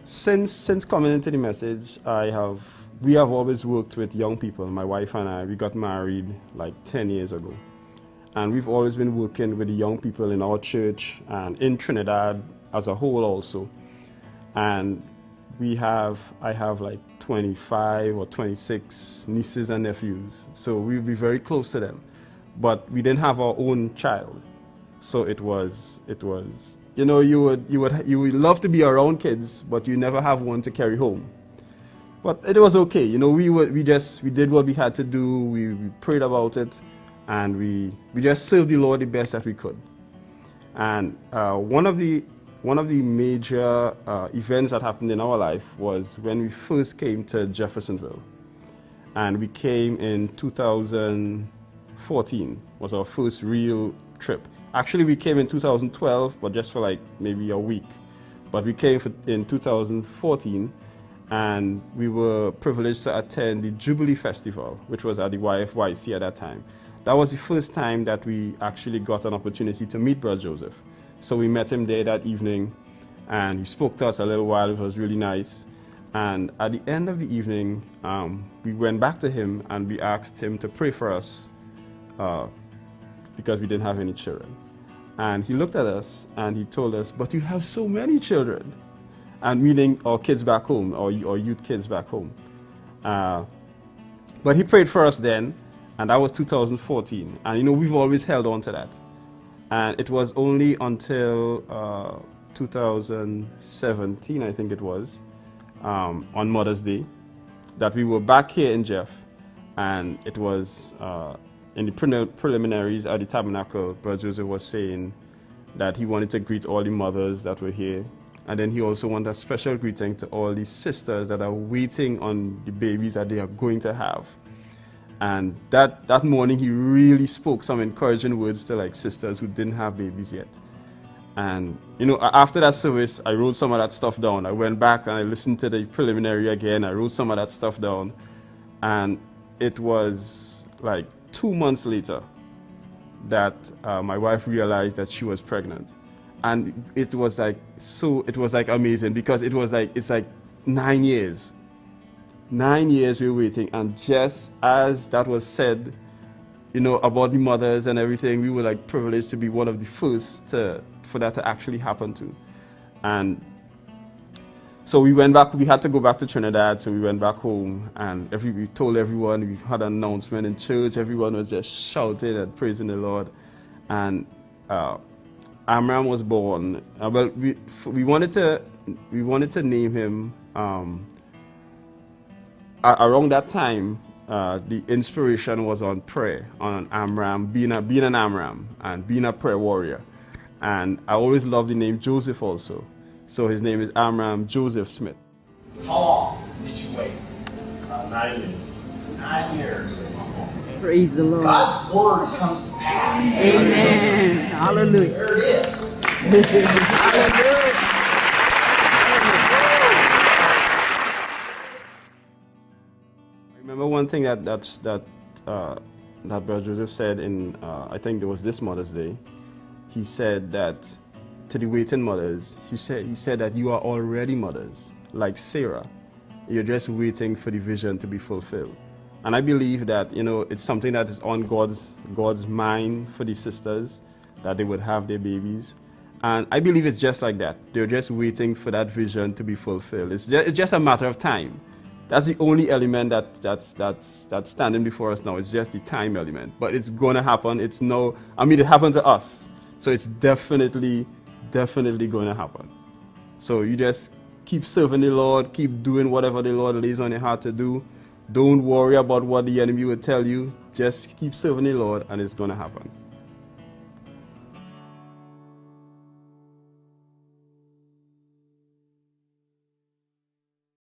Since coming into the message, we have always worked with young people. My wife and I, we got married like 10 years ago. And we've always been working with the young people in our church and in Trinidad as a whole also. And I have like 25 or 26 nieces and nephews. So we'll be very close to them. But we didn't have our own child. So it was, you know, you would love to be around kids, but you never have one to carry home. But it was okay. You know, we did what we had to do. We prayed about it, and we just served the Lord the best that we could. And one of the major events that happened in our life was when we first came to Jeffersonville. And we came in 2014, was our first real trip. Actually, we came in 2012, but just for like maybe a week. But we came in 2014, and we were privileged to attend the Jubilee Festival, which was at the YFYC at that time. That was the first time that we actually got an opportunity to meet Brother Joseph. So we met him there that evening, and he spoke to us a little while. It was really nice. And at the end of the evening, we went back to him and we asked him to pray for us because we didn't have any children. And he looked at us and he told us, "But you have so many children," and meaning our kids back home, or youth kids back home. But he prayed for us then, and that was 2014. And you know, we've always held on to that. And it was only until 2017, I think it was, on Mother's Day, that we were back here in Jeff, and it was in the preliminaries at the tabernacle. Brother Joseph was saying that he wanted to greet all the mothers that were here, and then he also wanted a special greeting to all the sisters that are waiting on the babies that they are going to have. And that morning, he really spoke some encouraging words to like sisters who didn't have babies yet. And, you know, after that service, I wrote some of that stuff down. I went back and I listened to the preliminary again. I wrote some of that stuff down. And it was like 2 months later that my wife realized that she was pregnant. And it was like amazing, because it's like 9 years. 9 years we were waiting, and just as that was said, you know, about the mothers and everything, we were like privileged to be one of the first for that to actually happen to. And so we went back, we had to go back to Trinidad, so we went back home, and we told everyone, we had an announcement in church, everyone was just shouting and praising the Lord. And Amram was born. Well, we wanted to name him. Around that time, the inspiration was on prayer, on Amram, being an Amram and being a prayer warrior. And I always loved the name Joseph also. So his name is Amram Joseph Smith. How long did you wait? 9 years. 9 years. Praise the Lord. God's word comes to pass. Amen. Hallelujah. There it is. Hallelujah. I remember one thing that Brother Joseph said in I think it was this Mother's Day. He said that to the waiting mothers, he said that you are already mothers, like Sarah. You're just waiting for the vision to be fulfilled. And I believe that, you know, it's something that is on God's mind for the sisters, that they would have their babies. And I believe it's just like that. They're just waiting for that vision to be fulfilled. It's just a matter of time. That's the only element that's standing before us now. It's just the time element. But it's going to happen. It happened to us. So it's definitely going to happen. So you just keep serving the Lord, keep doing whatever the Lord lays on your heart to do. Don't worry about what the enemy will tell you. Just keep serving the Lord, and it's going to happen.